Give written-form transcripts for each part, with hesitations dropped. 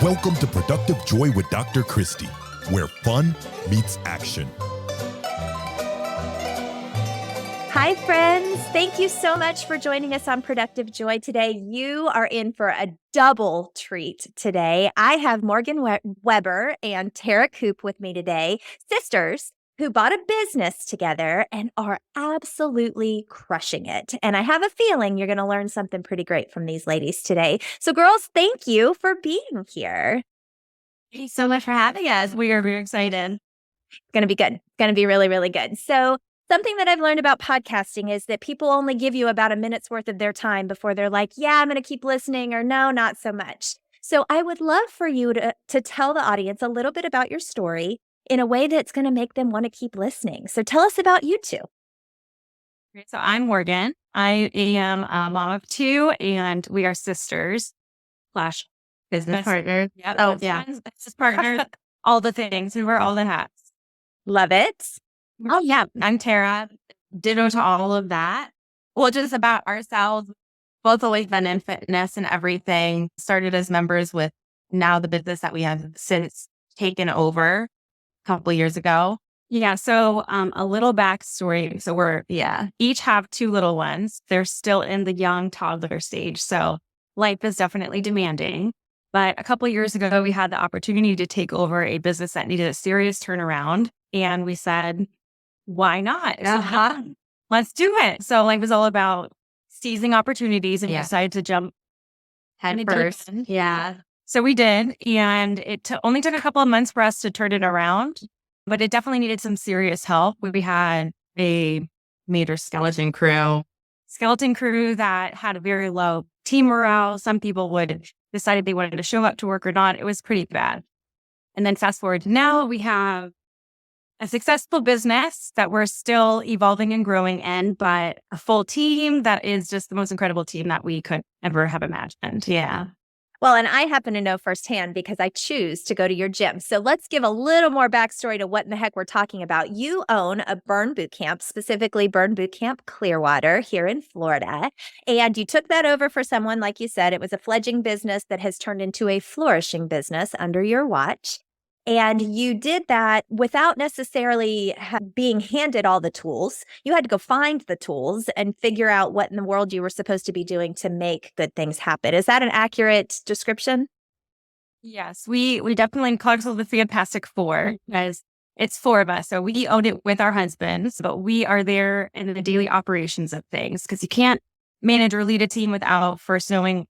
Welcome to Productive Joy with Dr. Christy, where fun meets action. Hi, friends. Thank you so much for joining us on Productive Joy today. You are in for a double treat today. I have Morgan Weber and Tara Koop with me today, sisters who bought a business together and are absolutely crushing it. And I have a feeling you're going to learn something pretty great from these ladies today. So, girls, thank you for being here. Thank you so much for having us. We are very excited. It's going to be good. It's going to be really, really good. So, something that I've learned about podcasting is that people only give you about a minute's worth of their time before they're like, yeah, I'm going to keep listening, or no, not so much. So I would love for you to tell the audience a little bit about your story in a way that's going to make them want to keep listening. So tell us about you two. So I'm Morgan. I am a mom of two, and we are sisters / business partners. Yeah. Oh, yeah. Business partners, all the things. We wear all the hats. Love it. Oh, yeah. I'm Tara. Ditto to all of that. Well, just about ourselves. Both always been in fitness and everything. Started as members with now the business that we have since taken over a couple years ago. Yeah. So a little backstory. So we're, each have two little ones. They're still in the young toddler stage. So life is definitely demanding. But a couple of years ago, we had the opportunity to take over a business that needed a serious turnaround. And we said, why not? Let's do it. So life is all about seizing opportunities, and we decided to jump head first. Yeah. So we did. And it only took a couple of months for us to turn it around, but it definitely needed some serious help. We had a major skeleton crew that had a very low team morale. Some people decided they wanted to show up to work or not. It was pretty bad. And then fast forward to now, we have a successful business that we're still evolving and growing in, but a full team that is just the most incredible team that we could ever have imagined. Yeah. Well, and I happen to know firsthand because I choose to go to your gym. So let's give a little more backstory to what in the heck we're talking about. You own a Burn Bootcamp, specifically Burn Bootcamp Clearwater here in Florida. And you took that over for someone, like you said, it was a fledgling business that has turned into a flourishing business under your watch. And you did that without necessarily being handed all the tools. You had to go find the tools and figure out what in the world you were supposed to be doing to make good things happen. Is that an accurate description? Yes, we definitely call ourselves the Fantastic Four because it's four of us. So we own it with our husbands, but we are there in the daily operations of things because you can't manage or lead a team without first knowing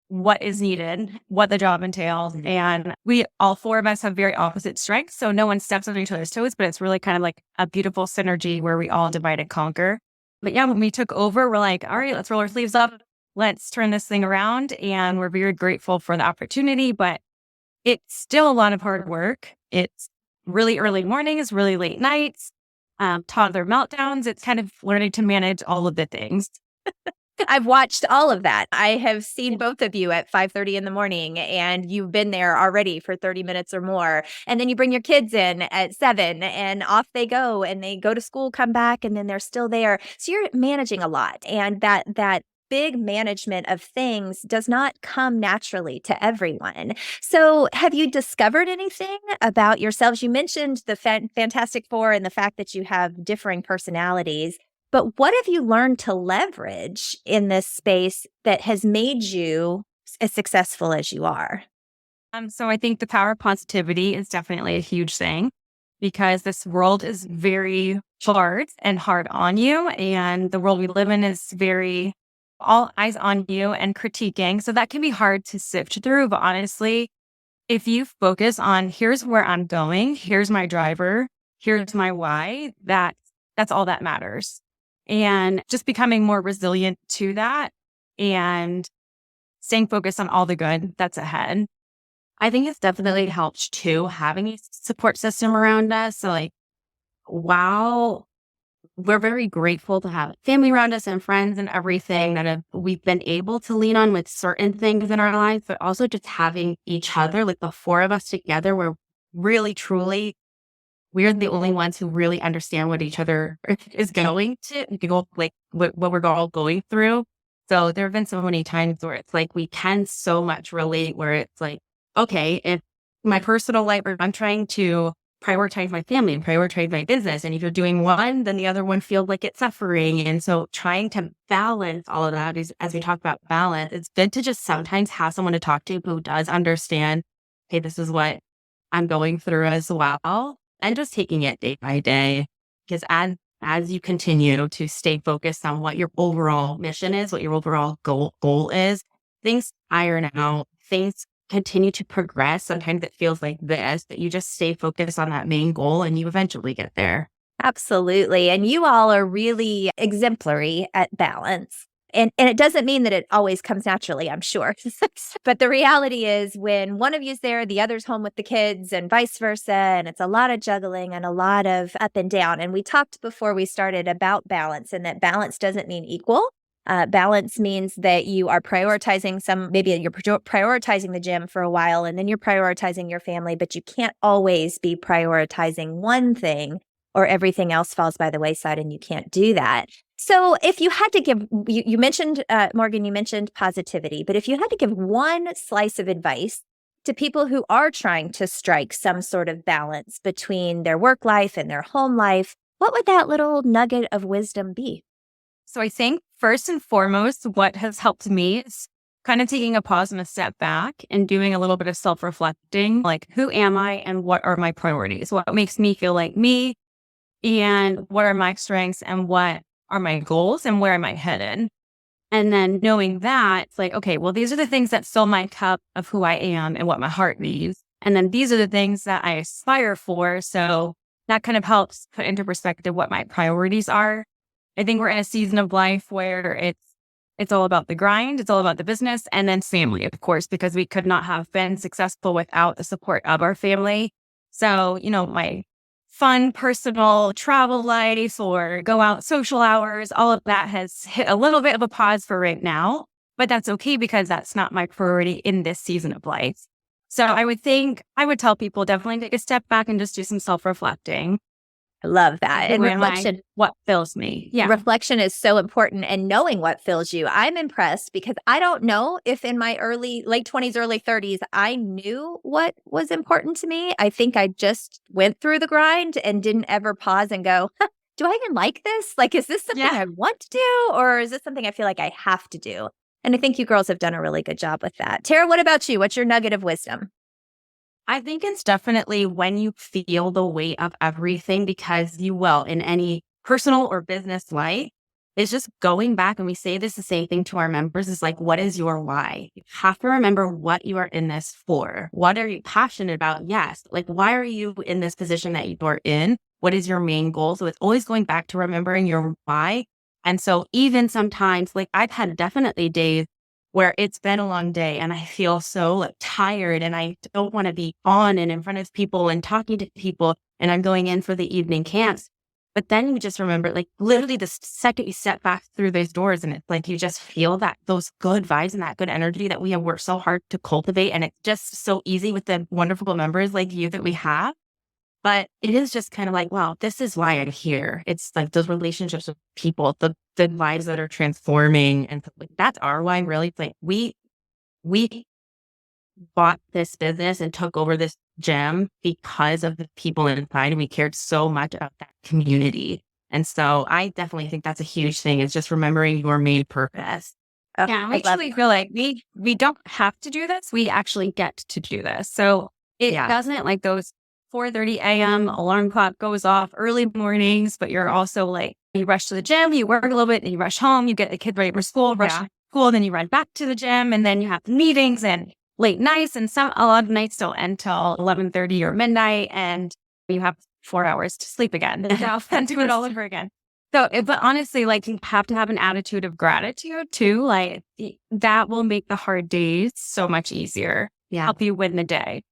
what is needed, what the job entails. And all four of us have very opposite strengths. So no one steps on each other's toes, but it's really kind of like a beautiful synergy where we all divide and conquer. But yeah, when we took over, we're like, all right, let's roll our sleeves up. Let's turn this thing around. And we're very grateful for the opportunity, but it's still a lot of hard work. It's really early mornings, really late nights, toddler meltdowns. It's kind of learning to manage all of the things. I've watched all of that. I have seen both of you at 5:30 in the morning, and you've been there already for 30 minutes or more. And then you bring your kids in at 7 and off they go, and they go to school, come back, and then they're still there. So you're managing a lot. And that big management of things does not come naturally to everyone. So have you discovered anything about yourselves? You mentioned the Fantastic Four and the fact that you have differing personalities. But what have you learned to leverage in this space that has made you as successful as you are? So I think the power of positivity is definitely a huge thing because this world is very hard and hard on you. And the world we live in is very all eyes on you and critiquing. So that can be hard to sift through. But honestly, if you focus on here's where I'm going, here's my driver, here's my why, that's all that matters. And just becoming more resilient to that and staying focused on all the good that's ahead. I think it's definitely helped too, having a support system around us. So while we're very grateful to have family around us and friends and everything that we've been able to lean on with certain things in our lives, but also just having each other, like the four of us together, we're really, truly we're the only ones who really understand what each other is going to, like what we're all going through. So there have been so many times where it's like we can so much relate, where it's like, okay, if my personal life, or I'm trying to prioritize my family and prioritize my business. And if you're doing one, then the other one feels like it's suffering. And so trying to balance all of that is, as we talk about balance, it's good to just sometimes have someone to talk to who does understand, hey, this is what I'm going through as well. And just taking it day by day. Because as you continue to stay focused on what your overall mission is, what your overall goal is, things iron out, things continue to progress. Sometimes it feels like this, but you just stay focused on that main goal and you eventually get there. Absolutely. And you all are really exemplary at balance. And it doesn't mean that it always comes naturally, I'm sure. But the reality is when one of you's there, the other's home with the kids and vice versa. And it's a lot of juggling and a lot of up and down. And we talked before we started about balance, and that balance doesn't mean equal. Balance means that you are prioritizing maybe you're prioritizing the gym for a while and then you're prioritizing your family, but you can't always be prioritizing one thing or everything else falls by the wayside and you can't do that. So if you had to give, you mentioned, Morgan, you mentioned positivity, but if you had to give one slice of advice to people who are trying to strike some sort of balance between their work life and their home life, what would that little nugget of wisdom be? So I think first and foremost, what has helped me is kind of taking a pause and a step back and doing a little bit of self-reflecting, like who am I and what are my priorities? What makes me feel like me, and what are my strengths and what are my goals and where am I headed? And then knowing that, it's like, okay, well, these are the things that fill my cup of who I am and what my heart needs. And then these are the things that I aspire for. So that kind of helps put into perspective what my priorities are. I think we're in a season of life where it's all about the grind, it's all about the business, and then family, of course, because we could not have been successful without the support of our family. So, my fun, personal travel life or go out social hours, all of that has hit a little bit of a pause for right now, but that's okay because that's not my priority in this season of life. So I would tell people definitely take a step back and just do some self-reflecting. I love that. And reflection, what fills me. Yeah. Reflection is so important, and knowing what fills you. I'm impressed because I don't know if in my late 20s, early 30s, I knew what was important to me. I think I just went through the grind and didn't ever pause and go, do I even like this? Like, is this something I want to do? Or is this something I feel like I have to do? And I think you girls have done a really good job with that. Tara, what about you? What's your nugget of wisdom? I think it's definitely when you feel the weight of everything, because you will in any personal or business life, it's just going back. And we say this the same thing to our members is like, what is your why? You have to remember what you are in this for. What are you passionate about? Yes. Like, why are you in this position that you are in? What is your main goal? So it's always going back to remembering your why. And so even sometimes, like I've had definitely days where it's been a long day and I feel so tired and I don't want to be on and in front of people and talking to people, and I'm going in for the evening camps. But then you just remember, like literally the second you step back through those doors and it's like you just feel those good vibes and that good energy that we have worked so hard to cultivate. And it's just so easy with the wonderful members like you that we have. But it is just kind of like, wow, this is why I'm here. It's like those relationships with people, the lives that are transforming. And like, that's our why, really. It's like we bought this business and took over this gym because of the people inside. And we cared so much about that community. And so I definitely think that's a huge thing, is just remembering your main purpose. Yeah, I actually feel like we don't have to do this. We actually get to do this. So it doesn't like those 4:30 a.m. alarm clock goes off early mornings, but you're also like, you rush to the gym, you work a little bit, and you rush home, you get the kid ready for school, rush to school, then you run back to the gym, and then you have meetings and late nights, and a lot of nights don't end till 11:30 or midnight, and you have 4 hours to sleep again and do it all over again. So, but honestly, like you have to have an attitude of gratitude too. Like that will make the hard days so much easier. Help you win the day.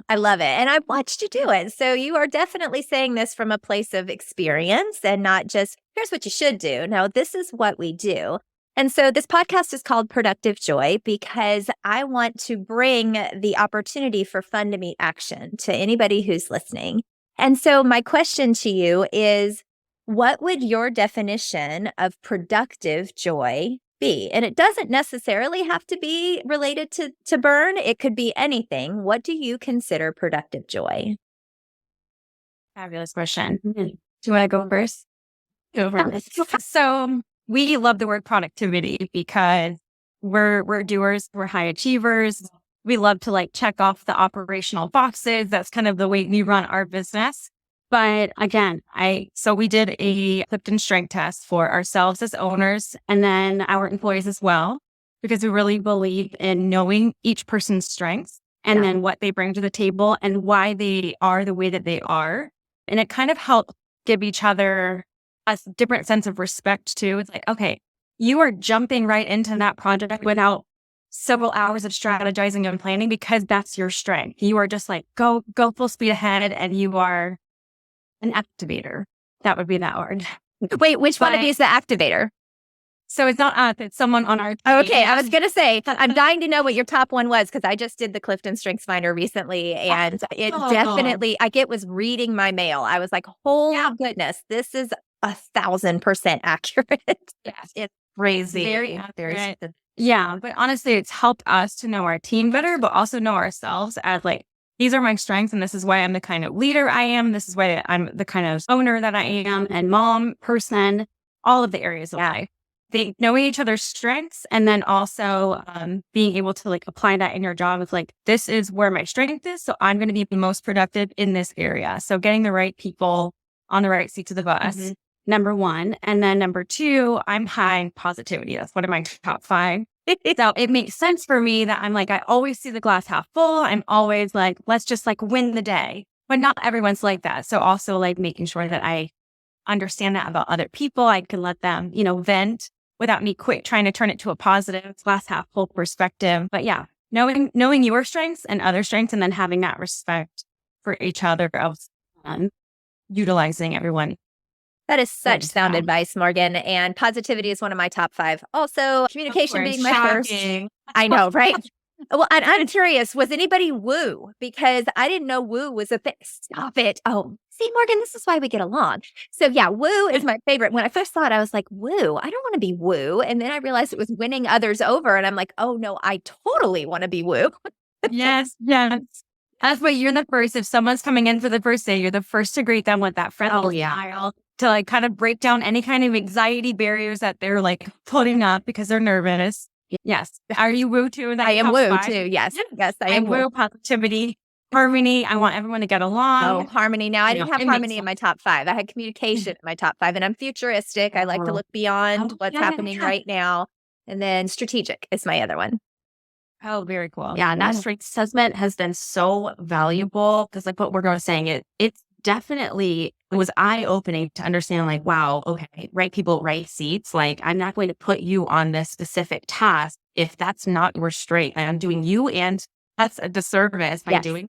I love it. And I've watched you do it. So you are definitely saying this from a place of experience and not just, here's what you should do. No, this is what we do. And so this podcast is called Productive Joy because I want to bring the opportunity for fun to meet action to anybody who's listening. And so my question to you is, what would your definition of productive joy be? And it doesn't necessarily have to be related to burn. It could be anything. What do you consider productive joy? Fabulous question. Do you want to go first? Go first. So we love the word productivity because we're doers, we're high achievers. We love to like check off the operational boxes. That's kind of the way we run our business. But again, so we did a Clifton strength test for ourselves as owners and then our employees as well, because we really believe in knowing each person's strengths and then what they bring to the table and why they are the way that they are. And it kind of helped give each other a different sense of respect too. It's like, okay, you are jumping right into that project without several hours of strategizing and planning because that's your strength. You are just like, go full speed ahead and you are an activator. That would be that word. Wait, which one of you is the activator? So it's not us, it's someone on our team. Okay, I was going to say, I'm dying to know what your top one was because I just did the Clifton Strengths Finder recently and it definitely, it was reading my mail. I was like, holy goodness, this is 1,000% accurate. Yes, it's crazy. Very accurate. Yeah, but honestly, it's helped us to know our team better, but also know ourselves as like, these are my strengths and this is why I'm the kind of leader I am. This is why I'm the kind of owner that I am and mom, person, all of the areas of life. They knowing each other's strengths and then also being able to like apply that in your job. It's like, this is where my strength is. So I'm going to be the most productive in this area. So getting the right people on the right seats of the bus, number one. And then number two, I'm high in positivity. That's one of my top 5. So it makes sense for me that I'm like, I always see the glass half full. I'm always like, let's just like win the day. But not everyone's like that. So also like making sure that I understand that about other people. I can let them, vent without me trying to turn it to a positive glass half full perspective. But yeah, knowing your strengths and other strengths and then having that respect for each other, utilizing everyone. That is such sound advice, Morgan. And positivity is one of my top 5. Also, communication being my first. I know, right? Well, I'm curious, was anybody woo? Because I didn't know woo was a thing. Stop it. Oh, see, Morgan, this is why we get along. So yeah, woo is my favorite. When I first saw it, I was like, woo, I don't want to be woo. And then I realized it was winning others over. And I'm like, oh no, I totally want to be woo. Yes. That's why you're the first. If someone's coming in for the first day, you're the first to greet them with that friendly smile to like kind of break down any kind of anxiety barriers that they're like putting up because they're nervous. Yes. Are you woo too? I am woo too. Yes. Yes, I am woo. Positivity, harmony. I want everyone to get along. Oh, harmony. Now, I didn't have harmony in my top 5. I had communication in my top 5 and I'm futuristic. I like to look beyond what's happening right now. And then strategic is my other one. Oh, very cool. Yeah. And that strength assessment has been so valuable because like what we're going to saying, it's definitely was eye-opening to understand like, wow, okay, right people, right seats. Like I'm not going to put you on this specific task if that's not your strength. I'm doing you and that's a disservice by doing.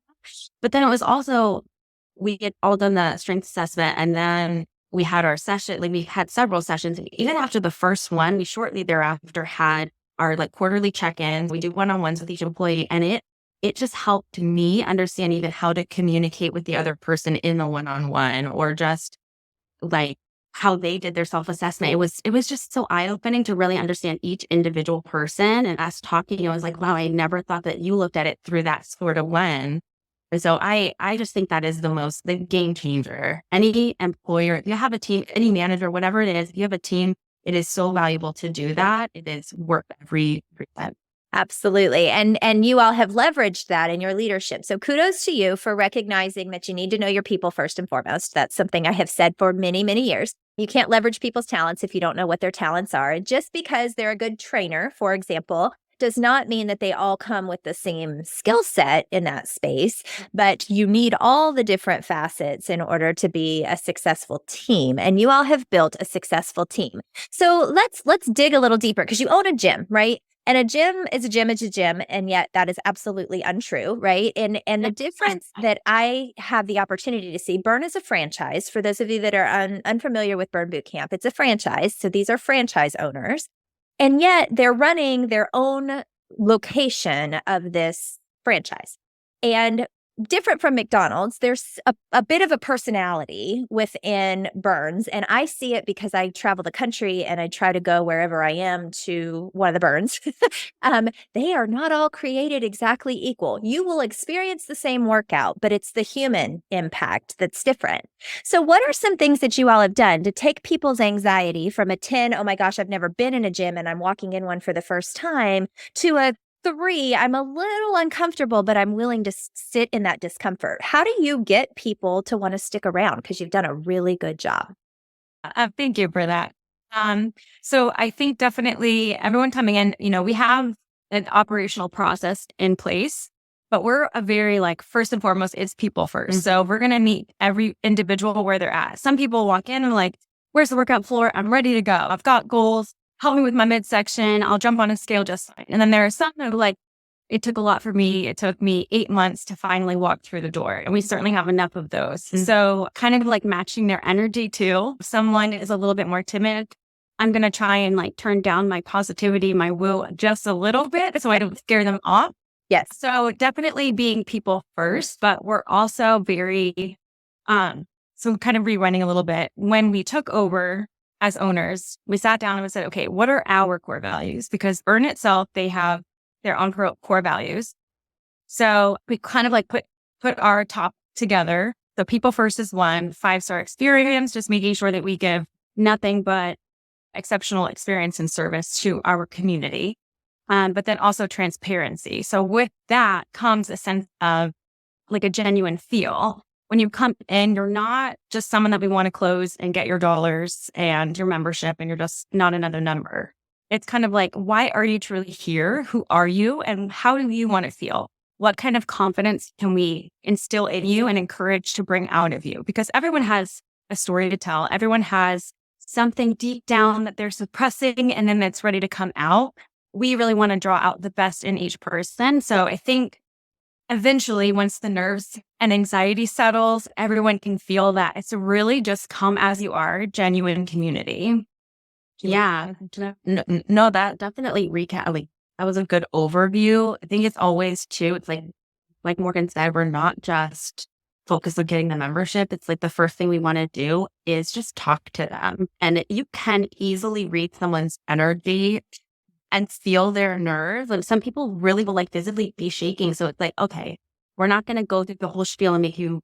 But then it was also, we had all done the strength assessment and then we had our session, like we had several sessions. And even after the first one, we shortly thereafter had our like quarterly check-ins. We do one-on-ones with each employee and it just helped me understand even how to communicate with the other person in the one-on-one or just like how they did their self-assessment. It was just so eye-opening to really understand each individual person and us talking. I was like, wow, I never thought that you looked at it through that sort of lens. And so I just think that is the game changer. Any employer, if you have a team, any manager, whatever it is, if you have a team, it is so valuable to do that. It is worth every %. Absolutely. And you all have leveraged that in your leadership. So kudos to you for recognizing that you need to know your people first and foremost. That's something I have said for many, many years. You can't leverage people's talents if you don't know what their talents are. And just because they're a good trainer, for example, does not mean that they all come with the same skill set in that space, but you need all the different facets in order to be a successful team. And you all have built a successful team. So let's dig a little deeper because you own a gym, right? And a gym is a gym is a gym, and yet that is absolutely untrue, right? And the difference that I have the opportunity to see, Burn is a franchise. For those of you that are unfamiliar with Burn Bootcamp, it's a franchise. So these are franchise owners. And yet they're running their own location of this franchise. And different from McDonald's, there's a bit of a personality within Burns. And I see it because I travel the country and I try to go wherever I am to one of the Burns. They are not all created exactly equal. You will experience the same workout, but it's the human impact that's different. So what are some things that you all have done to take people's anxiety from a 10, oh my gosh, I've never been in a gym and I'm walking in one for the first time, to a 3, I'm a little uncomfortable, but I'm willing to sit in that discomfort. How do you get people to want to stick around? Because you've done a really good job. Thank you for that. So I think definitely everyone coming in, we have an operational process in place, but we're a very first and foremost, it's people first. So we're going to meet every individual where they're at. Some people walk in and like, where's the workout floor? I'm ready to go. I've got goals. Help me with my midsection. I'll jump on a scale just fine. And then there are some that are like, it took a lot for me. It took me 8 months to finally walk through the door. And we certainly have enough of those. So kind of like matching their energy too. If someone is a little bit more timid, I'm going to try and turn down my positivity, my woo just a little bit so I don't scare them off. Yes. So definitely being people first, but we're also very, so kind of rewinding a little bit. When we took over as owners, we sat down and we said, okay, what are our core values? Because Burn itself, they have their own core values. So we kind of put our top together. So people first is 1, 5-star experience, just making sure that we give nothing but exceptional experience and service to our community. But then also transparency. So with that comes a sense of a genuine feel. When you come in, you're not just someone that we want to close and get your dollars and your membership, and you're just not another number. It's kind of like, why are you truly here? Who are you? And how do you want to feel? What kind of confidence can we instill in you and encourage to bring out of you? Because everyone has a story to tell. Everyone has something deep down that they're suppressing and then that's ready to come out. We really want to draw out the best in each person. So I think eventually, once the nerves and anxiety settles, everyone can feel that it's really just come as you are, genuine community. Yeah. No, that definitely recap. That was a good overview. I think it's always too, it's like Morgan said, we're not just focused on getting the membership. It's the first thing we want to do is just talk to them. And you can easily read someone's energy and feel their nerves. And some people really will visibly be shaking. So it's okay, we're not going to go through the whole spiel and make you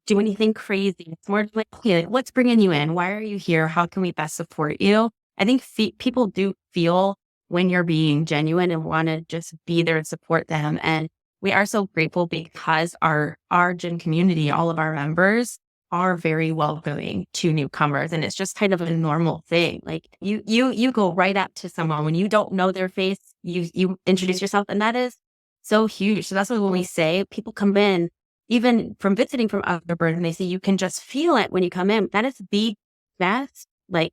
do anything crazy. It's more okay, what's bringing you in? Why are you here? How can we best support you? I think people do feel when you're being genuine and want to just be there and support them. And we are so grateful because our gym community, all of our members are very welcoming to newcomers. And it's just kind of a normal thing. You go right up to someone when you don't know their face, you introduce yourself, and that is so huge. So that's what when we say people come in, even from visiting from other Burns, and they say you can just feel it when you come in. That is the best, that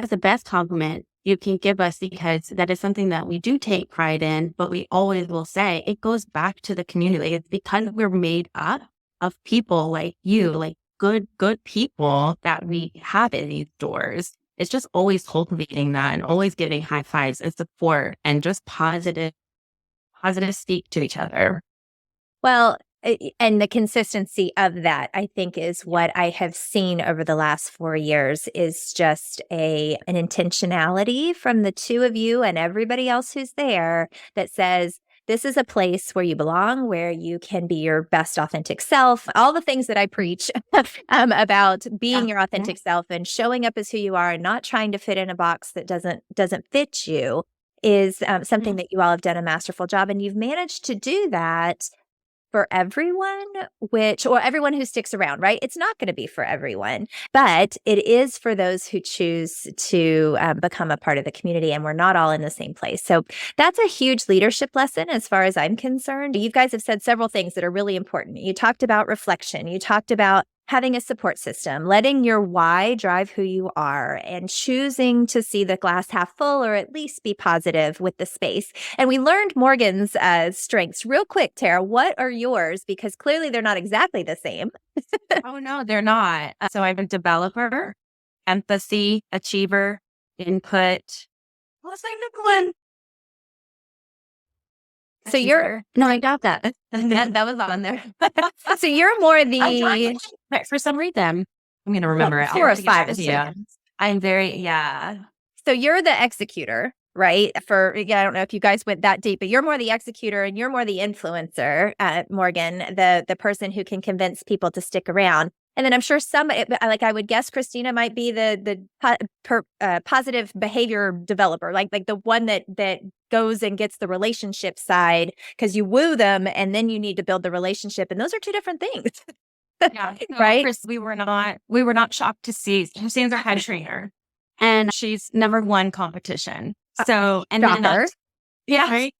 is the best compliment you can give us, because that is something that we do take pride in, but we always will say it goes back to the community. It's because we're made up of people like you, good people that we have in these doors. It's just always cultivating that and always giving high fives and support and just positive speak to each other. Well, and the consistency of that, I think, is what I have seen over the last 4 years is just an intentionality from the two of you and everybody else who's there that says, this is a place where you belong, where you can be your best authentic self. All the things that I preach about being your authentic self and showing up as who you are and not trying to fit in a box that doesn't fit you is something that you all have done a masterful job. And you've managed to do that for everyone, or everyone who sticks around, right? It's not going to be for everyone, but it is for those who choose to become a part of the community, and we're not all in the same place. So that's a huge leadership lesson as far as I'm concerned. You guys have said several things that are really important. You talked about reflection. You talked about having a support system, letting your why drive who you are, and choosing to see the glass half full or at least be positive with the space. And we learned Morgan's strengths real quick. Tara, what are yours? Because clearly they're not exactly the same. Oh, no, they're not. So I'm a developer, empathy, achiever, input. What's my number one? So you're No, I got that. that was on there. so you're more I the tried for some reason. I'm going to remember it. 4 or 5 is Yeah. I'm very, yeah. So you're the executor, right? For I don't know if you guys went that deep, but you're more the executor and you're more the influencer, Morgan, the person who can convince people to stick around. And then I'm sure like I would guess Christina might be the positive behavior developer, like the one that goes and gets the relationship side, because you woo them and then you need to build the relationship, and those are 2 different things. Yeah. So Right? Chris, we were not shocked to see Christine's our head trainer and she's never won competition. So, and then Shocker. yeah, right.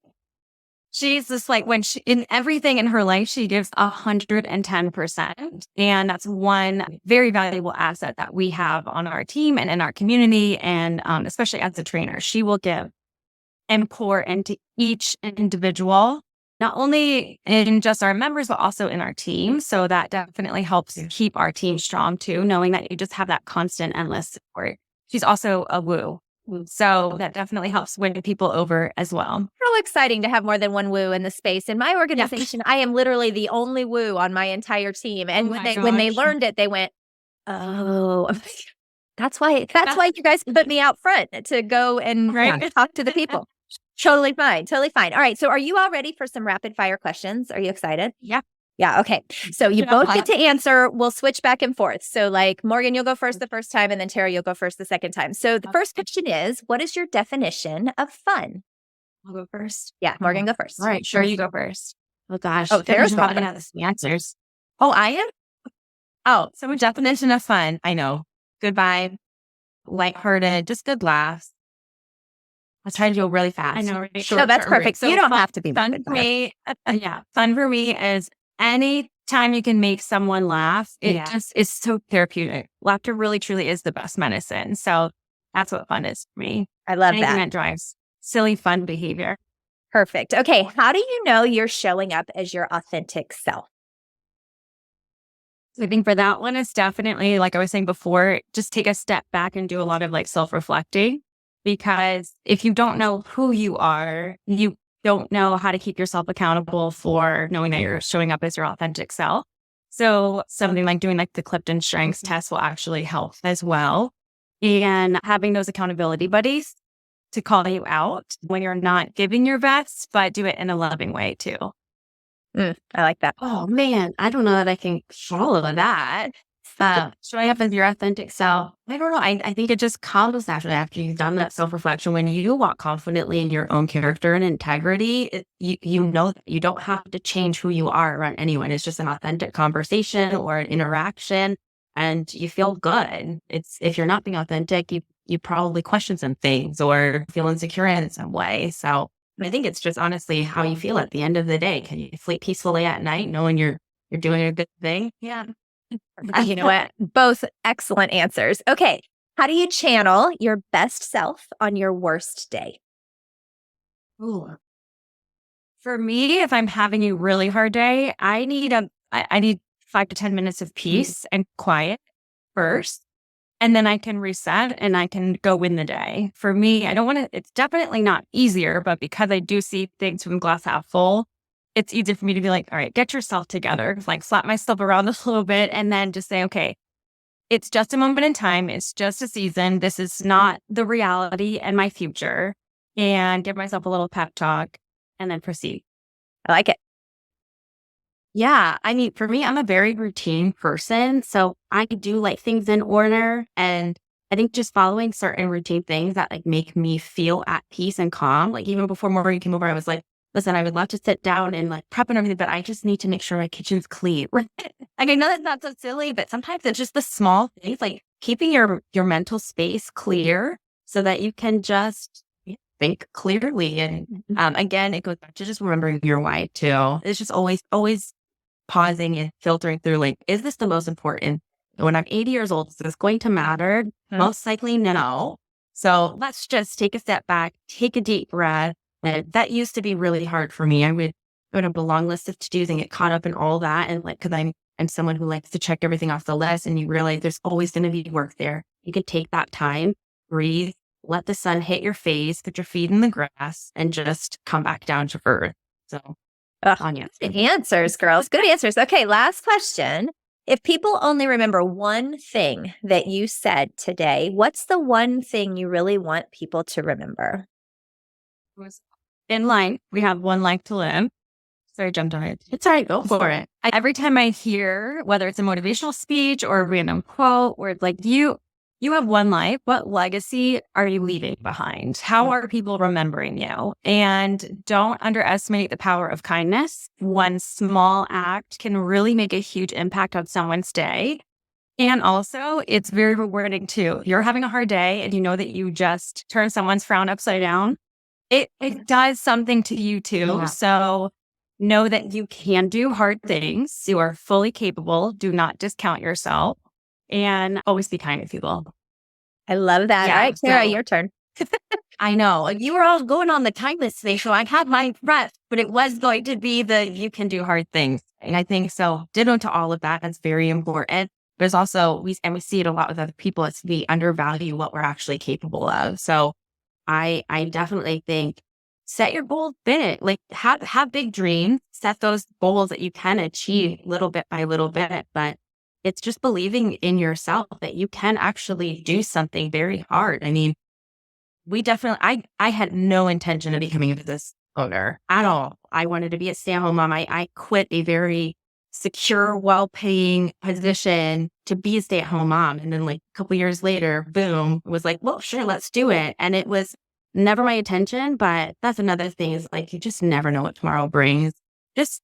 She's just like when in everything in her life, she gives 110%. And that's one very valuable asset that we have on our team and in our community. And especially as a trainer, she will give and pour into each individual, not only in just our members, but also in our team. So that definitely helps keep our team strong too, knowing that you just have that constant, endless support. She's also a woo. So that definitely helps win people over as well. Real exciting to have more than one woo in the space. In my organization, I am literally the only woo on my entire team. And when they learned it, they went, "Oh, that's why you guys put me out front to go and talk to the people." Totally fine. Totally fine. All right. So are you all ready for some rapid fire questions? Are you excited? Yeah. Yeah. Okay. So you both get to answer. We'll switch back and forth. So like Morgan, you'll go first the first time, and then Tara, you'll go first the second time. So the first question is, what is your definition of fun? I'll go first. Yeah. Morgan, go first. All right. Sure. You go first. Oh gosh. Oh, Tara's probably going. not the answers. Oh, I am? Oh, so definition of fun. I know. Good vibe, lighthearted, just good laughs. I'll try to go really fast. I know. Right? No, that's perfect. So you don't have to be fun for me. Fun for me is any time you can make someone laugh. It just is so therapeutic. Laughter really, truly is the best medicine. So that's what fun is for me. I love Anything that. that drives silly, fun behavior. Perfect. Okay. How do you know you're showing up as your authentic self? So I think for that one, it's definitely, like I was saying before, just take a step back and do a lot of like self-reflecting. Because if you don't know who you are, you don't know how to keep yourself accountable for knowing that you're showing up as your authentic self. So something like doing like the Clifton Strengths test will actually help as well. And having those accountability buddies to call you out when you're not giving your best, but do it in a loving way too. I like that. Oh man, I don't know that I can follow that. Showing up as your authentic self. I don't know. I think it just comes naturally after you've done that self-reflection. When you walk confidently in your own character and integrity, you know that you don't have to change who you are around anyone. It's just an authentic conversation or an interaction, and you feel good. It's if you're not being authentic, you probably question some things or feel insecure in some way. So I think it's just honestly how you feel at the end of the day. Can you sleep peacefully at night knowing you're doing a good thing? Yeah. You know what? Both excellent answers. Okay. How do you channel your best self on your worst day? Ooh. For me, if I'm having a really hard day, I need 5 to 10 minutes of peace and quiet first. And then I can reset and I can go win the day. For me, it's definitely not easier, but because I do see things from glass half full, it's easy for me to be like, all right, get yourself together, like slap myself around a little bit and then just say, okay, it's just a moment in time. It's just a season. This is not the reality and my future. And give myself a little pep talk and then proceed. I like it. Yeah. I mean, for me, I'm a very routine person. So I do like things in order. And I think just following certain routine things that like make me feel at peace and calm. Like even before Morgan came over, I was like, listen, I would love to sit down and like prep and everything, but I just need to make sure my kitchen's clean. Like I know that's not so silly, but sometimes it's just the small things, like keeping your mental space clear so that you can just think clearly. And again, it goes back to just remembering your why too. It's just always pausing and filtering through, like, is this the most important? When I'm 80 years old, is this going to matter? Most likely no. So let's just take a step back, take a deep breath. And that used to be really hard for me. I would go to a long list of to-dos and get caught up in all that. And like, cause I'm someone who likes to check everything off the list, and you realize there's always going to be work there. You can take that time, breathe, let the sun hit your face, put your feet in the grass, and just come back down to earth. So, Ugh, Anya. good answers, girls. Good answers. Okay, last question. If people only remember one thing that you said today, what's the one thing you really want people to remember? In life, we have one life to live. Sorry, I jumped on it. It's all right. Go for it. Every time I hear, whether it's a motivational speech or a random quote, where it's like, you have one life. What legacy are you leaving behind? How are people remembering you? And don't underestimate the power of kindness. One small act can really make a huge impact on someone's day. And also, it's very rewarding too. If you're having a hard day and you know that you just turned someone's frown upside down, it does something to you too. Yeah. So know that you can do hard things. You are fully capable. Do not discount yourself. And always be kind to people. I love that. Yeah, All right, Tara, so- your turn. I know. You were all going on the kindness thing, so I had my breath, but it was going to be the you can do hard things. And I think so. Ditto to all of that. That's very important. There's also, we see it a lot with other people, it's we undervalue what we're actually capable of. So I definitely think set your goals big, like have big dreams, set those goals that you can achieve little bit by little bit, but it's just believing in yourself that you can actually do something very hard. I mean, I had no intention of becoming a business owner at all. I wanted to be a stay-at-home mom. I quit a very secure, well-paying position to be a stay-at-home mom. And then like a couple years later, boom, it was like, well, sure, let's do it. And it was never my intention, but that's another thing is like, you just never know what tomorrow brings. Just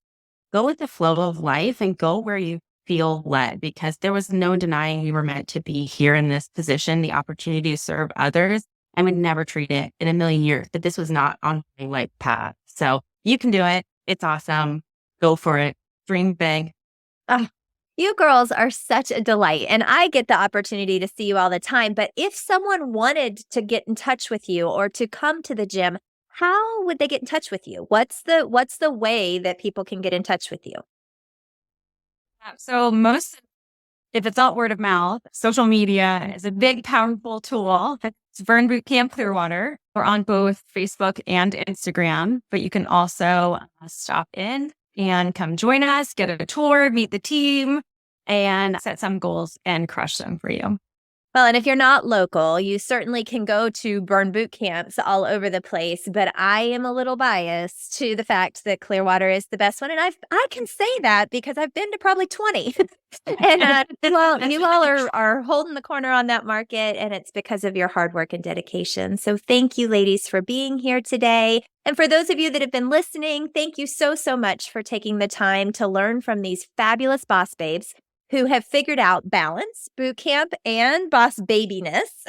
go with the flow of life and go where you feel led, because there was no denying we were meant to be here in this position, the opportunity to serve others. I would never treat it in a million years that this was not on my life path. So you can do it. It's awesome. Go for it. Dream big. You girls are such a delight, and I get the opportunity to see you all the time. But if someone wanted to get in touch with you or to come to the gym, how would they get in touch with you? What's the way that people can get in touch with you? So if it's not word of mouth, social media is a big, powerful tool. It's Burn Bootcamp Clearwater. We're on both Facebook and Instagram, but you can also stop in and come join us, get a tour, meet the team, and set some goals and crush them for you. Well, and if you're not local, you certainly can go to Burn Boot Camps all over the place. But I am a little biased to the fact that Clearwater is the best one. And I can say that because I've been to probably 20. And you all are holding the corner on that market. And it's because of your hard work and dedication. So thank you, ladies, for being here today. And for those of you that have been listening, thank you so, so much for taking the time to learn from these fabulous boss babes who have figured out balance, boot camp, and boss babiness.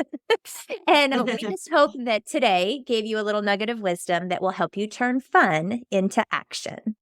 And we just hope that today gave you a little nugget of wisdom that will help you turn fun into action.